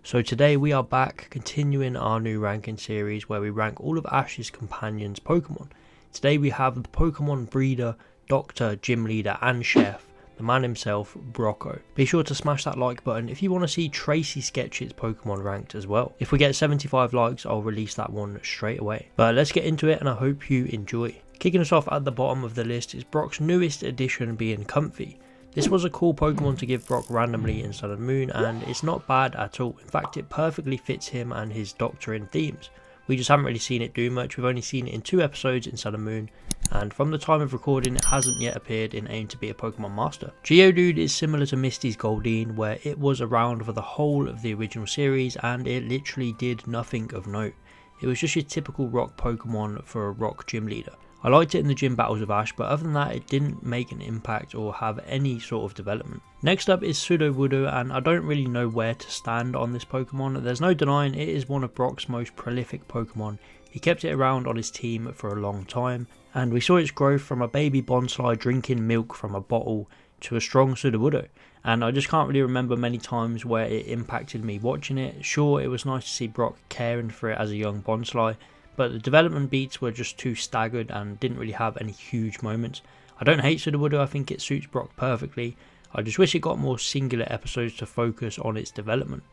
So today we are back continuing our new ranking series where we rank all of Ash's companions' Pokemon. Today we have the Pokemon breeder, doctor, gym leader and chef, the man himself, Brocco. Be sure to smash that like button if you want to see Tracy Sketch's Pokemon ranked as well. If we get 75 likes I'll release that one straight away. But let's get into it and I hope you enjoy. Kicking us off at the bottom of the list is Brock's newest addition being Comfy. This was a cool Pokemon to give Brock randomly in Sun and Moon and it's not bad at all. In fact it perfectly fits him and his doctoring themes. We just haven't really seen it do much, we've only seen it in 2 episodes in Sun and Moon and from the time of recording it hasn't yet appeared in Aim to be a Pokemon Master. Geodude is similar to Misty's Goldeen where it was around for the whole of the original series and it literally did nothing of note. It was just your typical rock Pokemon for a rock gym leader. I liked it in the gym battles of Ash, but other than that it didn't make an impact or have any sort of development. Next up is Sudowoodo, and I don't really know where to stand on this Pokemon. There's no denying it is one of Brock's most prolific Pokemon. He kept it around on his team for a long time, and we saw its growth from a baby Bonsly drinking milk from a bottle to a strong Sudowoodo. And I just can't really remember many times where it impacted me watching it. Sure, it was nice to see Brock caring for it as a young Bonsly, but the development beats were just too staggered and didn't really have any huge moments. I don't hate Sudowoodo, I think it suits Brock perfectly. I just wish it got more singular episodes to focus on its development.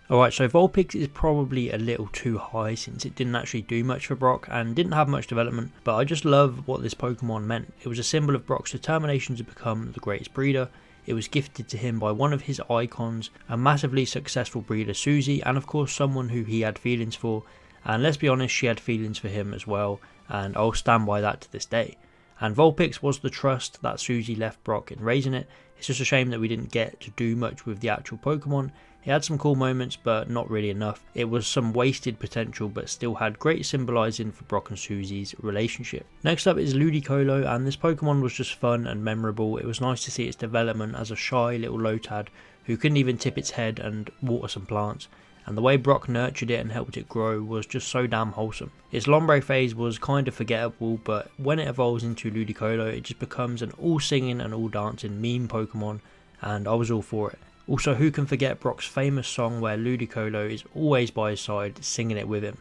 Alright, so Vulpix is probably a little too high since it didn't actually do much for Brock and didn't have much development, but I just love what this Pokemon meant. It was a symbol of Brock's determination to become the greatest breeder. It was gifted to him by one of his icons, a massively successful breeder Susie, and of course someone who he had feelings for. And let's be honest, she had feelings for him as well, and I'll stand by that to this day. And Vulpix was the trust that Susie left Brock in raising it. It's just a shame that we didn't get to do much with the actual Pokemon. It had some cool moments, but not really enough. It was some wasted potential, but still had great symbolising for Brock and Susie's relationship. Next up is Ludicolo, and this Pokemon was just fun and memorable. It was nice to see its development as a shy little Lotad who couldn't even tip its head and water some plants. And the way Brock nurtured it and helped it grow was just so damn wholesome. Its Lombre phase was kind of forgettable, but when it evolves into Ludicolo it just becomes an all singing and all dancing meme Pokemon, and I was all for it. Also, who can forget Brock's famous song where Ludicolo is always by his side singing it with him.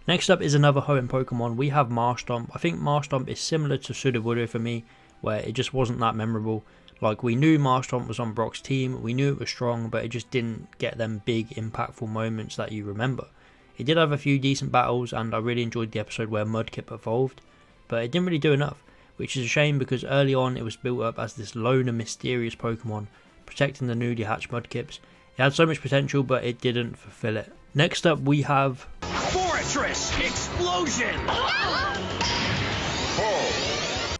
Next up is another Hoenn Pokemon. We have Marshtomp. I think Marshtomp is similar to Sudowoodo for me, where it just wasn't that memorable. Like, we knew Marshtomp was on Brock's team, we knew it was strong, but it just didn't get them big impactful moments that you remember. It did have a few decent battles and I really enjoyed the episode where Mudkip evolved, but it didn't really do enough, which is a shame because early on it was built up as this lone and mysterious Pokemon protecting the newly hatched Mudkips. It had so much potential but it didn't fulfill it. Next up we have Fortress Explosion!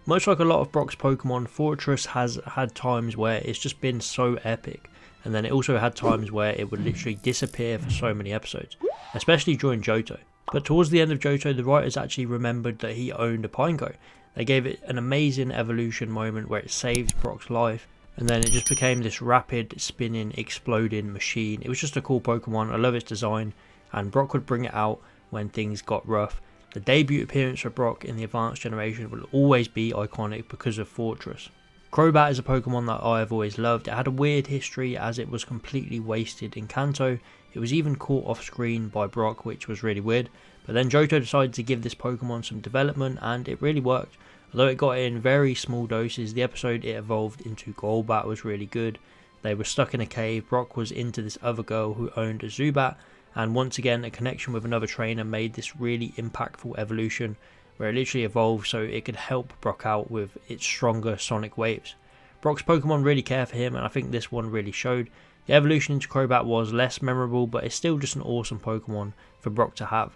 Much like a lot of Brock's Pokemon, Fortress has had times where it's just been so epic, and then it also had times where it would literally disappear for so many episodes, especially during Johto. But towards the end of Johto, the writers actually remembered that he owned a Pineco. They gave it an amazing evolution moment where it saved Brock's life, and then it just became this rapid, spinning, exploding machine. It was just a cool Pokemon, I love its design, and Brock would bring it out when things got rough. The debut appearance for Brock in the advanced generation will always be iconic because of Fortress. Crobat is a Pokemon that I have always loved. It had a weird history as it was completely wasted in Kanto. It was even caught off screen by Brock, which was really weird. But then Johto decided to give this Pokemon some development and it really worked. Although it got it in very small doses, the episode it evolved into Golbat was really good. They were stuck in a cave, Brock was into this other girl who owned a Zubat, and once again a connection with another trainer made this really impactful evolution where it literally evolved so it could help Brock out with its stronger sonic waves. Brock's Pokemon really care for him and I think this one really showed. The evolution into Crobat was less memorable but it's still just an awesome Pokemon for Brock to have.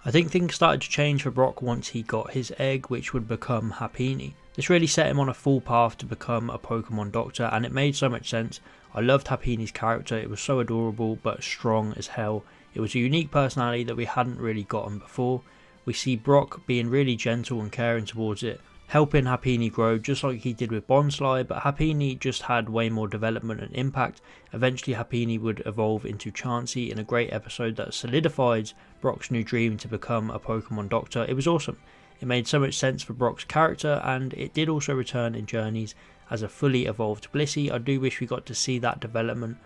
I think things started to change for Brock once he got his egg, which would become Happiny. This really set him on a full path to become a Pokemon doctor and it made so much sense. I loved Happiny's character, it was so adorable but strong as hell. It was a unique personality that we hadn't really gotten before. We see Brock being really gentle and caring towards it, helping Happiny grow just like he did with Bonsly, but Happiny just had way more development and impact. Eventually Happiny would evolve into Chansey in a great episode that solidified Brock's new dream to become a Pokemon doctor. It was awesome. It made so much sense for Brock's character and it did also return in Journeys as a fully evolved Blissey. I do wish we got to see that development,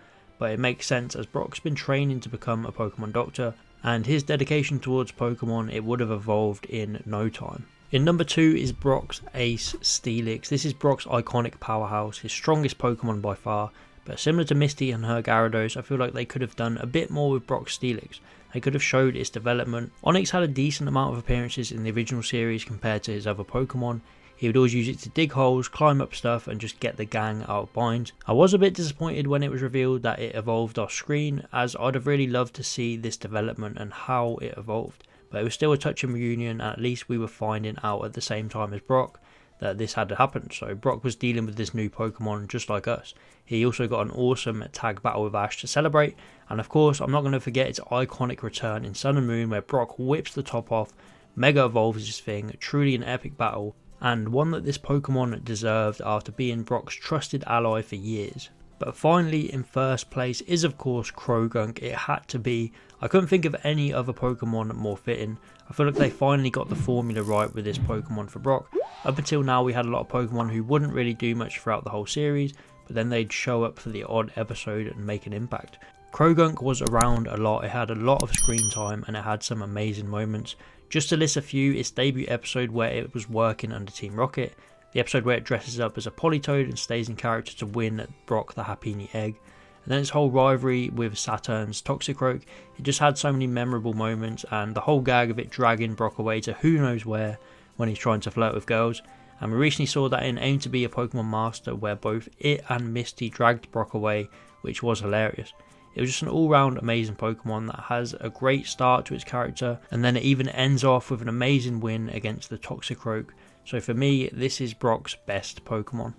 but it makes sense as Brock's been training to become a Pokemon Doctor, and his dedication towards Pokemon, it would have evolved in no time. In number 2 is Brock's Ace Steelix. This is Brock's iconic powerhouse, his strongest Pokemon by far, but similar to Misty and her Gyarados, I feel like they could have done a bit more with Brock's Steelix. They could have showed its development. Onix had a decent amount of appearances in the original series compared to his other Pokemon. He would always use it to dig holes, climb up stuff and just get the gang out of binds. I was a bit disappointed when it was revealed that it evolved off screen, as I'd have really loved to see this development and how it evolved. But it was still a touching reunion, and at least we were finding out at the same time as Brock that this had happened. So Brock was dealing with this new Pokemon just like us. He also got an awesome tag battle with Ash to celebrate, and of course I'm not going to forget its iconic return in Sun and Moon where Brock whips the top off, Mega Evolves his thing, truly an epic battle, and one that this Pokemon deserved after being Brock's trusted ally for years. But finally in first place is of course Croagunk. It had to be. I couldn't think of any other Pokemon more fitting. I feel like they finally got the formula right with this Pokemon for Brock. Up until now we had a lot of Pokemon who wouldn't really do much throughout the whole series, but then they'd show up for the odd episode and make an impact. Croagunk was around a lot, it had a lot of screen time and it had some amazing moments. Just to list a few, its debut episode where it was working under Team Rocket, the episode where it dresses up as a Politoed and stays in character to win Brock the Happiny Egg, and then its whole rivalry with Saturn's Toxicroak. It just had so many memorable moments, and the whole gag of it dragging Brock away to who knows where when he's trying to flirt with girls. And we recently saw that in Aim to Be a Pokemon Master where both it and Misty dragged Brock away, which was hilarious. It was just an all-round amazing Pokemon that has a great start to its character, and then it even ends off with an amazing win against the Toxicroak. So for me, this is Brock's best Pokemon.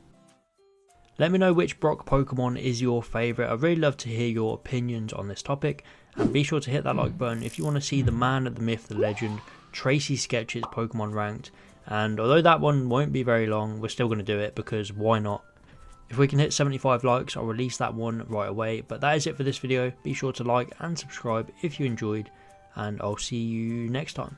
Let me know which Brock Pokemon is your favourite. I'd really love to hear your opinions on this topic, and be sure to hit that like button if you want to see the man, the myth, the legend, Tracy Sketch's Pokemon ranked. And although that one won't be very long, we're still going to do it because why not? If we can hit 75 likes, I'll release that one right away. But that is it for this video. Be sure to like and subscribe if you enjoyed, and I'll see you next time.